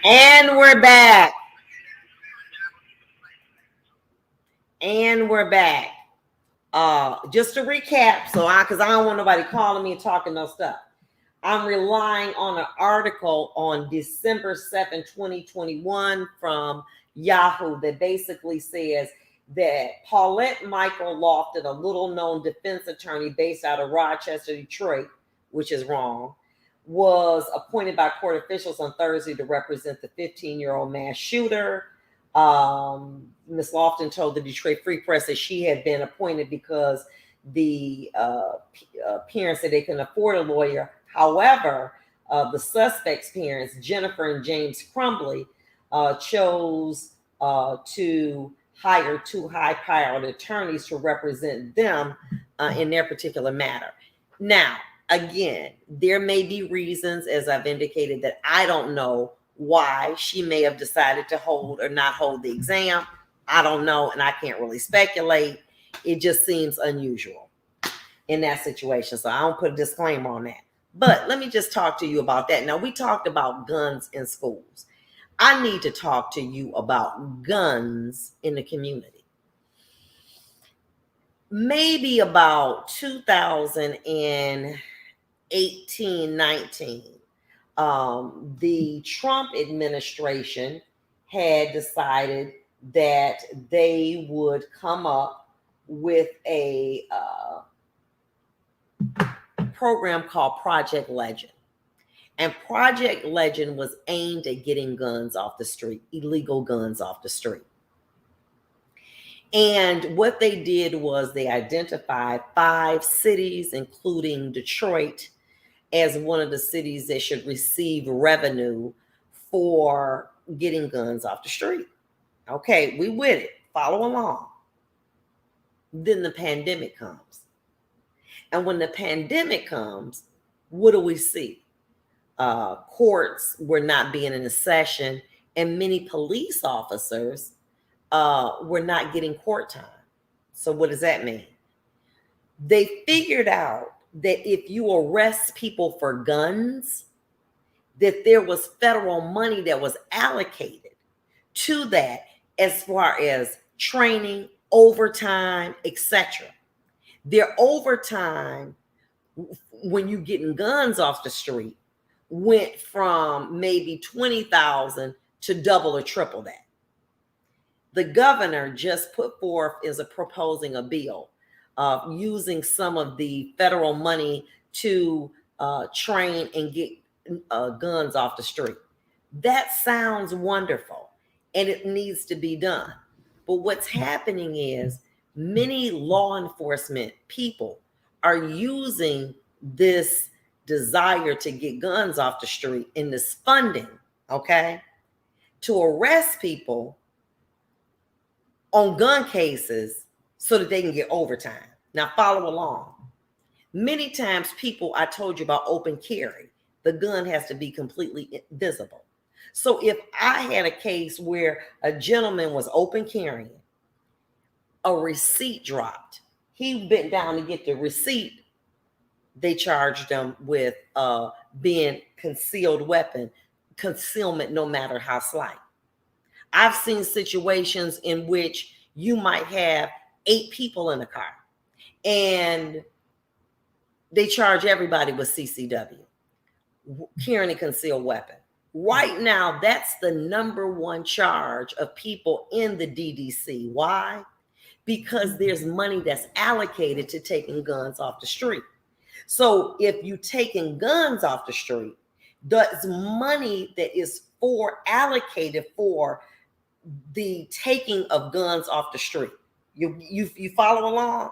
And we're back. And we're back. Just to recap, because I don't want nobody calling me and talking no stuff. I'm relying on an article on December 7th, 2021 from Yahoo that basically says that Paulette Michael Lofton, a little-known defense attorney based out of Rochester, Detroit, which is wrong, was appointed by court officials on Thursday to represent the 15-year-old mass shooter. Ms. Lofton told the Detroit Free Press that she had been appointed because the parents said they couldn't afford a lawyer. However, the suspect's parents, Jennifer and James Crumbly, chose to hire two high-powered attorneys to represent them in their particular matter. Now, again, there may be reasons, as I've indicated, that I don't know why she may have decided to hold or not hold the exam. I don't know, and I can't really speculate. It just seems unusual in that situation. So I don't put a disclaimer on that. But let me just talk to you about that. Now, we talked about guns in schools. I need to talk to you about guns in the community. Maybe about 2018, 19, the Trump administration had decided that they would come up with a program called Project Legend. And Project Legend was aimed at getting guns off the street, illegal guns off the street. And what they did was they identified 5 cities, including Detroit, as one of the cities that should receive revenue for getting guns off the street. Okay, we with it. Follow along. Then the pandemic comes. And when the pandemic comes, what do we see? Courts were not being in a session, and many police officers were not getting court time. So what does that mean? They figured out that if you arrest people for guns, that there was federal money that was allocated to that as far as training, overtime, etc. Their overtime, when you getting guns off the street, went from maybe 20,000 to double or triple that. The governor just put forth proposing a bill using some of the federal money to train and get guns off the street. That sounds wonderful, and it needs to be done. But what's happening is many law enforcement people are using this desire to get guns off the street in this funding, okay, to arrest people on gun cases so that they can get overtime. Now, follow along. Many times people, I told you about open carry, the gun has to be completely visible. So if I had a case where a gentleman was open carrying, a receipt dropped, he bent down to get the receipt, they charged him with being concealed weapon, concealment no matter how slight. I've seen situations in which you might have 8 people in a car and they charge everybody with CCW, carrying a concealed weapon. Right now, that's the number one charge of people in the DDC. Why? Because there's money that's allocated to taking guns off the street. So if you're taking guns off the street, there's money that is allocated for the taking of guns off the street. You follow along?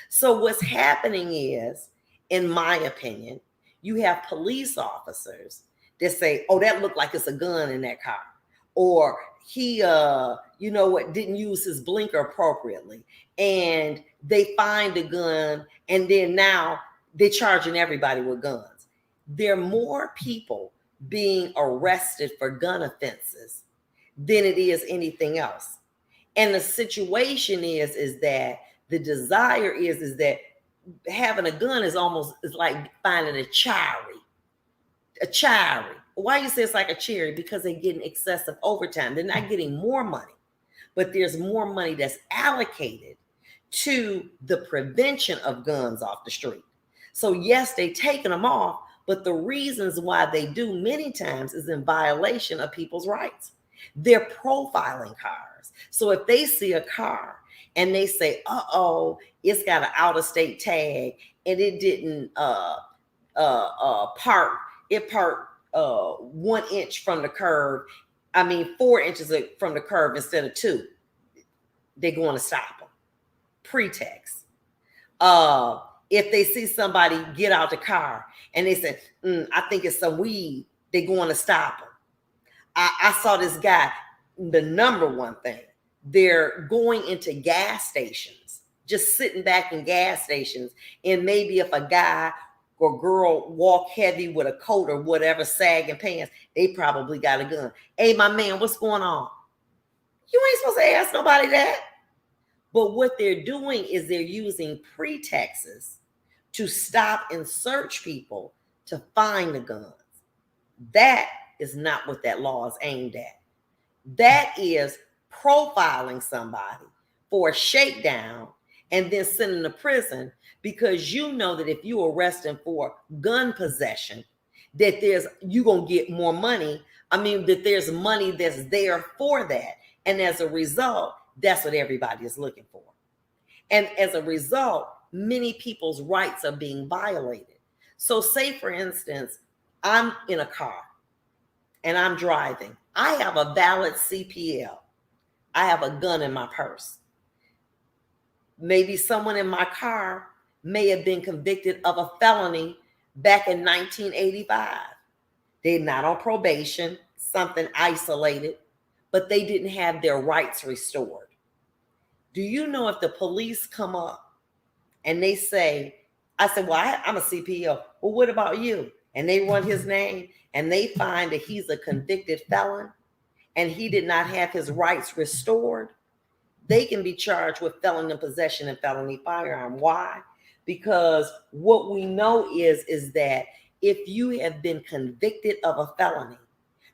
So what's happening is, in my opinion, you have police officers that say, oh, that looked like it's a gun in that car. Or he, didn't use his blinker appropriately. And they find a gun, and then now they're charging everybody with guns. There are more people being arrested for gun offenses than it is anything else. And the situation is that the desire is that having a gun is like finding a child. Why you say it's like a charity? Because they're getting excessive overtime. They're not getting more money, but there's more money that's allocated to the prevention of guns off the street. So yes, they taking them off, but the reasons why they do many times is in violation of people's rights. They're profiling cars. So if they see a car and they say, uh-oh, it's got an out-of-state tag and it didn't park, it parked 1 inch from the curb, 4 inches from the curb instead of 2, they're going to stop them. Pretext. If they see somebody get out the car and they say, I think it's some weed, they're going to stop them. I saw this guy, the number one thing, they're going into gas stations, just sitting back in gas stations. And maybe if a guy or girl walk heavy with a coat or whatever, sagging pants, they probably got a gun. Hey, my man, what's going on? You ain't supposed to ask nobody that. But what they're doing is they're using pretexts to stop and search people to find the guns. That is not what that law is aimed at. That is profiling somebody for a shakedown and then sending them to prison, because you know that if you arrest them for gun possession, that you're going to get more money. That there's money that's there for that. And as a result, that's what everybody is looking for. And as a result, many people's rights are being violated. So say, for instance, I'm in a car and I'm driving. I have a valid CPL. I have a gun in my purse. Maybe someone in my car may have been convicted of a felony back in 1985. They're not on probation, something isolated, but they didn't have their rights restored. Do you know if the police come up and they say, I said, well, I'm a CPO. Well, what about you? And they run his name and they find that he's a convicted felon and he did not have his rights restored, they can be charged with felon in possession and felony firearm. Why? Because what we know is that if you have been convicted of a felony,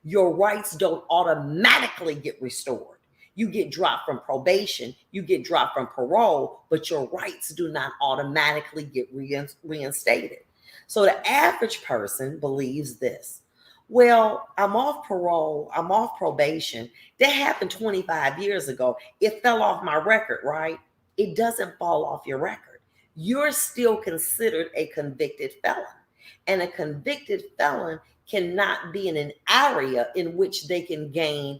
your rights don't automatically get restored. You get dropped from probation, you get dropped from parole, but your rights do not automatically get reinstated. So the average person believes this. Well, I'm off parole, I'm off probation. That happened 25 years ago. It fell off my record, right? It doesn't fall off your record. You're still considered a convicted felon. And a convicted felon cannot be in an area in which they can gain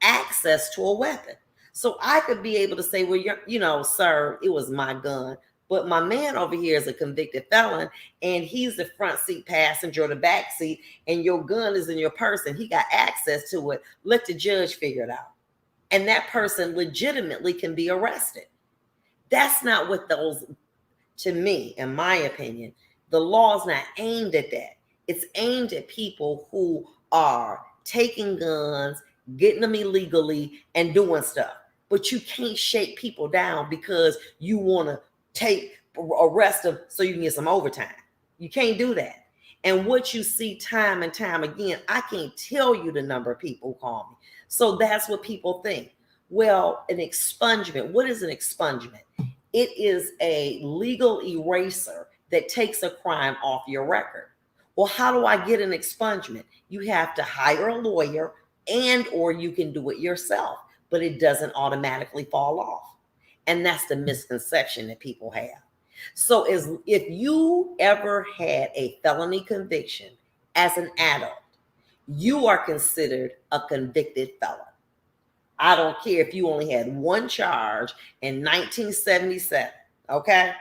access to a weapon. So I could be able to say, well, sir, it was my gun. But my man over here is a convicted felon, and he's the front seat passenger or the back seat, and your gun is in your purse, and he got access to it. Let the judge figure it out. And that person legitimately can be arrested. That's not what to me, in my opinion, the law is not aimed at that. It's aimed at people who are taking guns, getting them illegally, and doing stuff. But you can't shake people down because you want to arrest them so you can get some overtime. You can't do that. And what you see time and time again, I can't tell you the number of people who call me. So that's what people think. Well, an expungement. What is an expungement? It is a legal eraser that takes a crime off your record. Well, how do I get an expungement? You have to hire a lawyer or you can do it yourself, but it doesn't automatically fall off. And that's the misconception that people have. So if you ever had a felony conviction as an adult, you are considered a convicted felon. I don't care if you only had one charge in 1977, okay?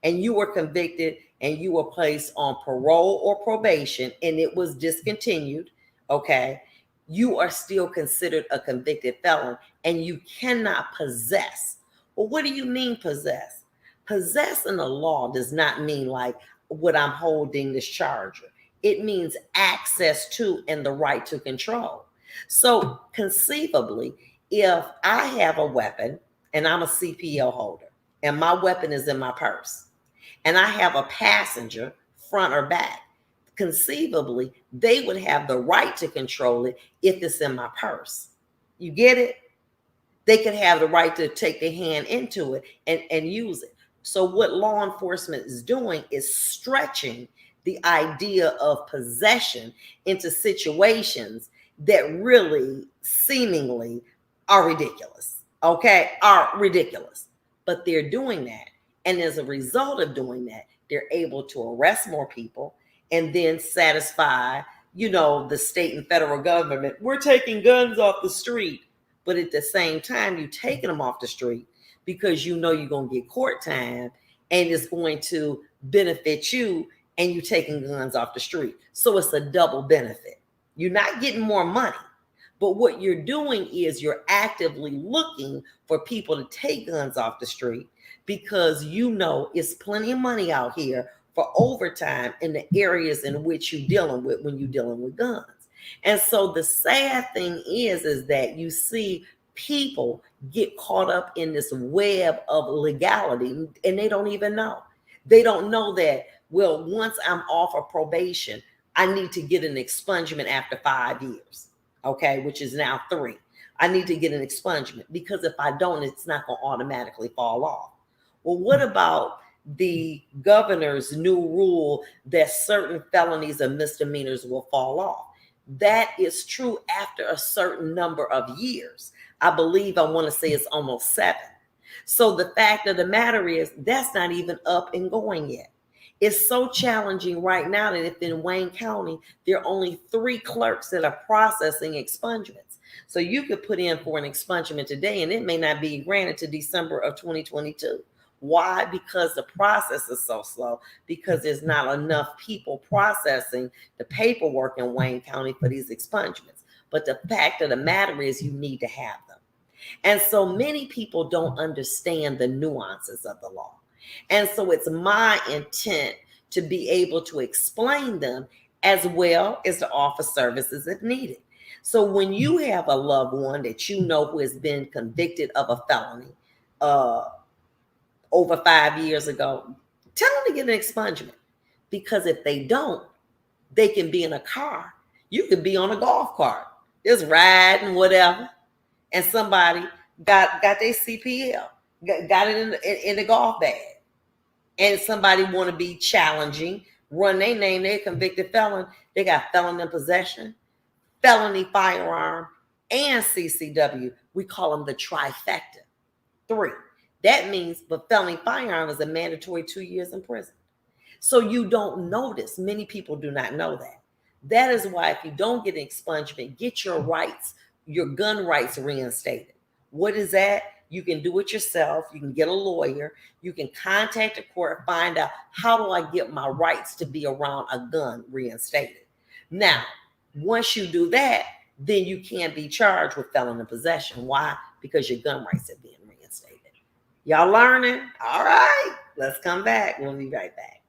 And you were convicted and you were placed on parole or probation and it was discontinued, okay? You are still considered a convicted felon and you cannot possess. Well, what do you mean possess? Possess in the law does not mean like what I'm holding this charger. It means access to and the right to control. So conceivably, if I have a weapon and I'm a CPO holder and my weapon is in my purse and I have a passenger front or back, conceivably, they would have the right to control it if it's in my purse. You get it? They could have the right to take their hand into it and use it. So what law enforcement is doing is stretching the idea of possession into situations that really seemingly are ridiculous. Okay, are ridiculous. But they're doing that. And as a result of doing that, they're able to arrest more people and then satisfy, the state and federal government. We're taking guns off the street. But at the same time, you're taking them off the street because you're going to get court time and it's going to benefit you, and you're taking guns off the street. So it's a double benefit. You're not getting more money, but what you're doing is you're actively looking for people to take guns off the street because it's plenty of money out here for overtime in the areas in which you're dealing with when you're dealing with guns. And so the sad thing is that you see people get caught up in this web of legality and they don't even know. They don't know that, well, once I'm off of probation, I need to get an expungement after 5 years, okay, which is now 3. I need to get an expungement because if I don't, it's not going to automatically fall off. Well, what about the governor's new rule that certain felonies and misdemeanors will fall off? That is true after a certain number of years. I believe, I want to say it's almost 7. So the fact of the matter is that's not even up and going yet. It's so challenging right now that if in Wayne County, there are only 3 clerks that are processing expungements. So you could put in for an expungement today and it may not be granted to December of 2022. Why? Because the process is so slow, because there's not enough people processing the paperwork in Wayne County for these expungements. But the fact of the matter is you need to have them. And so many people don't understand the nuances of the law. And so it's my intent to be able to explain them as well as to offer services if needed. So when you have a loved one that who has been convicted of a felony, over 5 years ago, tell them to get an expungement. Because if they don't, they can be in a car. You could be on a golf cart, just riding, whatever. And somebody got their CPL, got it in the golf bag. And somebody want to be challenging, run their name, they're a convicted felon. They got felon in possession, felony firearm, and CCW. We call them the trifecta. 3. That means, but felony firearm is a mandatory 2 years in prison. So you don't know this. Many people do not know that. That is why if you don't get an expungement, get your rights, your gun rights reinstated. What is that? You can do it yourself. You can get a lawyer. You can contact the court, find out, how do I get my rights to be around a gun reinstated? Now, once you do that, then you can't be charged with felon in possession. Why? Because your gun rights are being reinstated. Y'all learning? All right, let's come back. We'll be right back.